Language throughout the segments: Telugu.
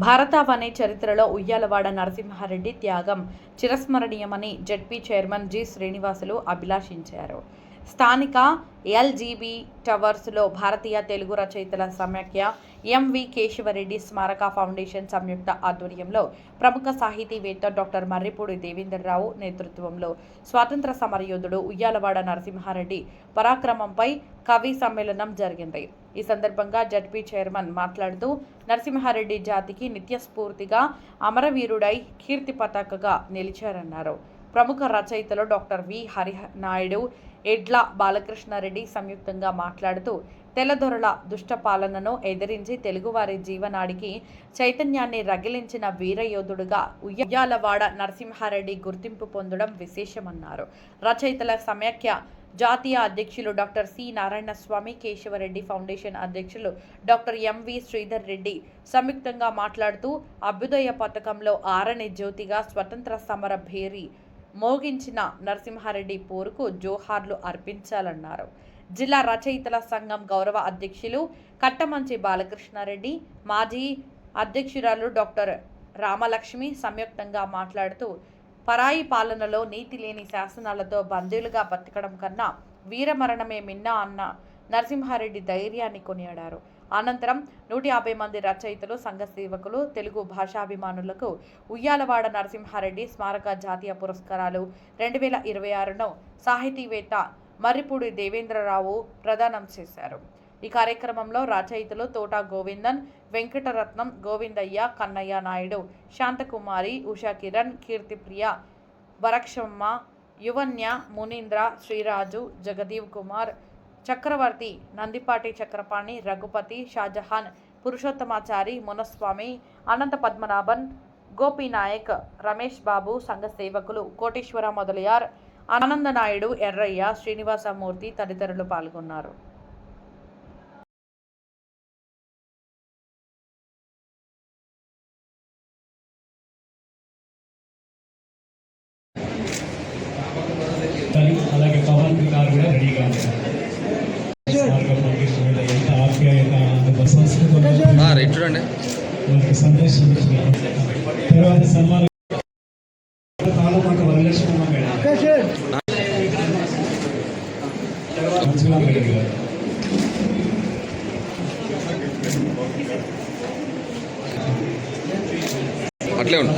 భారతావని చరిత్రలో ఉయ్యాలవాడ నరసింహారెడ్డి త్యాగం చిరస్మరణీయమని జెడ్పీ చైర్మన్ జి శ్రీనివాసులు అభిలాషించారు. స్థానిక ఎల్జీబీ టవర్స్లో భారతీయ తెలుగు రచయితల సమాఖ్య ఎంవి కేశవరెడ్డి స్మారక ఫౌండేషన్ సంయుక్త ఆధ్వర్యంలో ప్రముఖ సాహితీవేత్త డాక్టర్ మర్రిపూడి దేవేంద్రరావు నేతృత్వంలో స్వాతంత్ర సమరయోధుడు ఉయ్యాలవాడ నరసింహారెడ్డి పరాక్రమంపై కవి సమ్మేళనం జరిగింది. ఈ సందర్భంగా జడ్పీ చైర్మన్ మాట్లాడుతూ నరసింహారెడ్డి జాతికి నిత్యస్ఫూర్తిగా అమరవీరుడై కీర్తి పతాకగా నిలిచారన్నారు. ప్రముఖ రచయితలు డాక్టర్ వి హరినాయుడు, ఎడ్ల బాలకృష్ణారెడ్డి సంయుక్తంగా మాట్లాడుతూ తెల్లదొరల దుష్ట పాలనను ఎదిరించి తెలుగువారి జీవనాడికి చైతన్యాన్ని రగిలించిన వీరయోధుడుగా ఉయ్యాలవాడ నరసింహారెడ్డి గుర్తింపు పొందడం విశేషమన్నారు. రచయితల సమాఖ్య జాతీయ అధ్యక్షులు doctor C Narayanaswamy, Keshava Reddy foundation అధ్యక్షులు డాక్టర్ ఎంవి శ్రీధర్ రెడ్డి సంయుక్తంగా మాట్లాడుతూ అభ్యుదయ పథకంలో ఆరని జ్యోతిగా స్వతంత్ర సమర భేరి మోగించిన నరసింహారెడ్డి పోరుకు జోహార్లు అర్పించాలన్నారు. జిల్లా రచయితల సంఘం గౌరవ అధ్యక్షులు కట్టమంచి బాలకృష్ణారెడ్డి, మాజీ అధ్యక్షురాలు డాక్టర్ రామలక్ష్మి సంయుక్తంగా మాట్లాడుతూ పరాయి పాలనలో నీతి లేని శాసనాలతో బందీలుగా బతకడం కన్నా వీరమరణమే మిన్నా అన్న నరసింహారెడ్డి ధైర్యాన్ని కొనియాడారు. అనంతరం 150 మంది రచయితలు, సంఘ సేవకులు, తెలుగు భాషాభిమానులకు ఉయ్యాలవాడ నరసింహారెడ్డి స్మారక జాతీయ పురస్కారాలు 2026ను సాహితీవేత్త మర్రిపూడి దేవేంద్రరావు ప్రదానం చేశారు. ఈ కార్యక్రమంలో రచయితలు తోట గోవిందన్, వెంకటరత్నం, గోవిందయ్య, కన్నయ్య నాయుడు, శాంతకుమారి, ఉషా కిరణ్, కీర్తిప్రియ, వరక్షమ్మ, యువన్య, మునీంద్ర, శ్రీరాజు, జగదీవ్ కుమార్, చక్రవర్తి, నందిపాటి చక్రపాణి, రఘుపతి, షాజహాన్, పురుషోత్తమాచారి, మునస్వామి, అనంత పద్మనాభన్, గోపీనాయక్, రమేష్ బాబు, సంఘ సేవకులు కోటేశ్వర మొదలయార్, ఆనందనాయుడు, ఎర్రయ్య, శ్రీనివాసమూర్తి తదితరులు పాల్గొన్నారు. అలాగే పవన్ గారు కూడా రెడీగా ఉన్నారు. సందేశం తర్వాత సన్మానం తాళపాక వరలక్ష్మమ్మ మేడం గారు అట్లే ఉన్నా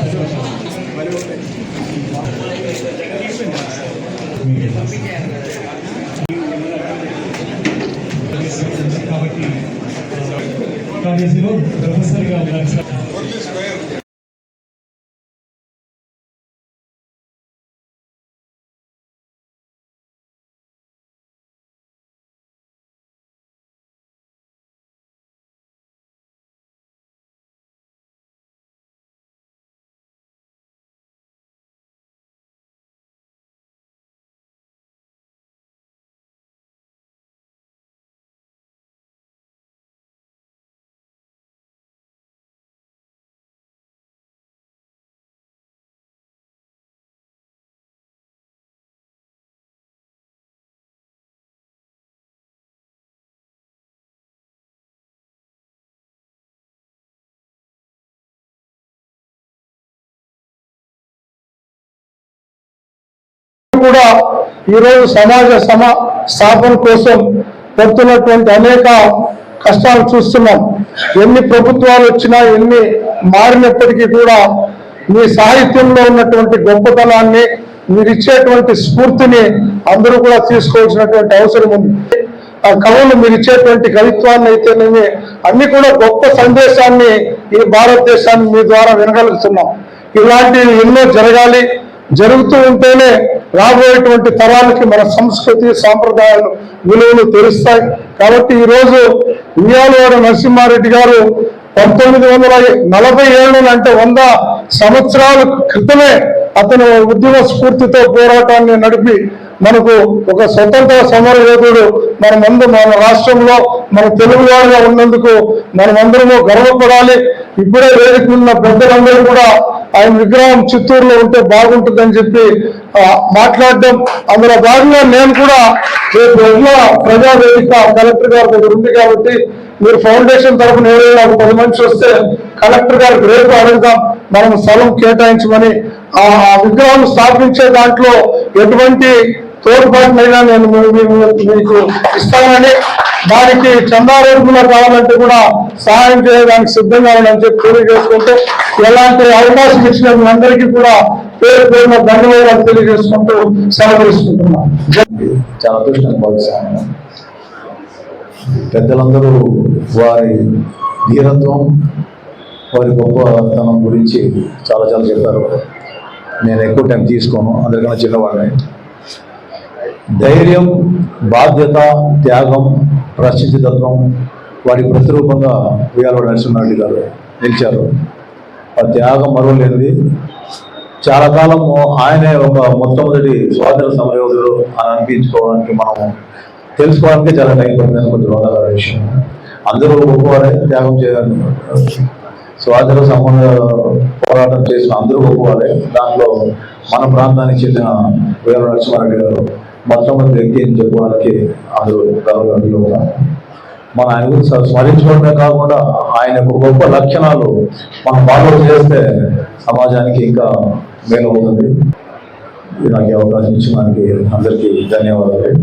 కాబట్టి కాలేజీలో ప్రొఫెసర్గా ఉన్నారు. కూడా ఈరోజు సమాజ స్థాపన కోసం పడుతున్నటువంటి అనేక కష్టాలు చూస్తున్నాం. ఎన్ని ప్రభుత్వాలు వచ్చినా, ఎన్ని మారినప్పటికీ కూడా మీ సాహిత్యంలో ఉన్నటువంటి గొప్పతనాన్ని, మీరు ఇచ్చేటువంటి స్ఫూర్తిని అందరూ కూడా తీసుకోవాల్సినటువంటి అవసరం ఉంది. ఆ కవులు మీరు ఇచ్చేటువంటి కవిత్వాన్ని అయితేనేమి అన్ని కూడా గొప్ప సందేశాన్ని ఈ భారతదేశాన్ని మీ ద్వారా వినగలుగుతున్నాం. ఇలాంటివి ఎన్నో జరగాలి. జరుగుతూ ఉంటేనే రాబోయేటువంటి తరాలకి మన సంస్కృతి, సాంప్రదాయాలు, విలువలు తెలుస్తాయి. కాబట్టి ఈరోజు ఉయ్యాలవాడ నరసింహారెడ్డి గారు 1947 అంటే 100 సంవత్సరాల క్రితమే అతను ఉద్యమ స్ఫూర్తితో పోరాటాన్ని నడిపి మనకు ఒక స్వతంత్ర సమర యోధుడు మన రాష్ట్రంలో మన తెలుగువారుగా ఉన్నందుకు మనమందరము గర్వపడాలి. ఇప్పుడే వేదిక ఉన్న పెద్దలందరూ కూడా ఆయన విగ్రహం చిత్తూరులో ఉంటే బాగుంటుందని చెప్పి మాట్లాడడం, అందులో భాగంగా నేను కూడా రేపు ప్రజావేదిక కలెక్టర్ గారి దగ్గర ఉంది కాబట్టి మీరు ఫౌండేషన్ తరఫున ఎవరైనా ఒక 10 మంది వస్తే కలెక్టర్ గారికి రేపు అడుగుదాం, మనం స్థలం కేటాయించమని. ఆ విగ్రహం స్థాపించే దాంట్లో ఎటువంటి తోడ్పాటునైనా నేను మీకు ఇస్తానని, దానికి చందారేపులో కావాలంటే కూడా సహాయం చేయడానికి సిద్ధంగా ఉన్నానని చెప్పి తెలియజేసుకుంటూ, ఎలాంటి అవకాశం ఇచ్చిన మీ అందరికీ కూడా పేరు పేరున ధన్యవాదాలు తెలియజేసుకుంటూ సెలవుస్తున్నాను. చాలా అదృష్టంగా భావిస్తాను. పెద్దలందరూ వారి ధీరత్వం, వారి గొప్పతనం గురించి చాలా చెప్పారు. నేను ఎక్కువ టైం తీసుకోను, అందరికన్నా చిన్నవాడిని. ధైర్యం, బాధ్యత, త్యాగం, ప్రసిద్ధితత్వం వాటి ప్రతిరూపంగా ఉయ్యాలవాడ నరసింహారెడ్డి గారు నిలిచారు. ఆ త్యాగం మరవలేనిది. చాలా కాలం ఆయనే ఒక మొట్టమొదటి స్వాతంత్ర సమరయోధుడు అని అనిపించుకోవడానికి, మనం తెలుసుకోవడానికి చాలా టైం పడుతుందని కొంచెం బాధాకర విషయం. అందరూ గొప్పవారే, త్యాగం చేయాలి, స్వాతంత్ర సమర పోరాటం చేసిన అందరూ గొప్పవారే. దాంట్లో మన ప్రాంతానికి చెందిన ఉయ్యాలవాడ నరసింహారెడ్డి గారు మొట్టమొదటి వ్యక్తి అని చెప్పుకోవడానికి అందరూ గర్వంగా ఉన్నారు. మన ఆయన గురించి స్మరించుకోవడమే కాకుండా ఆయన యొక్క గొప్ప లక్షణాలు మనం ఫాలో చేస్తే సమాజానికి ఇంకా మేలు అవుతుంది. నాకు అవకాశం ఇచ్చిన అందరికీ ధన్యవాదాలు.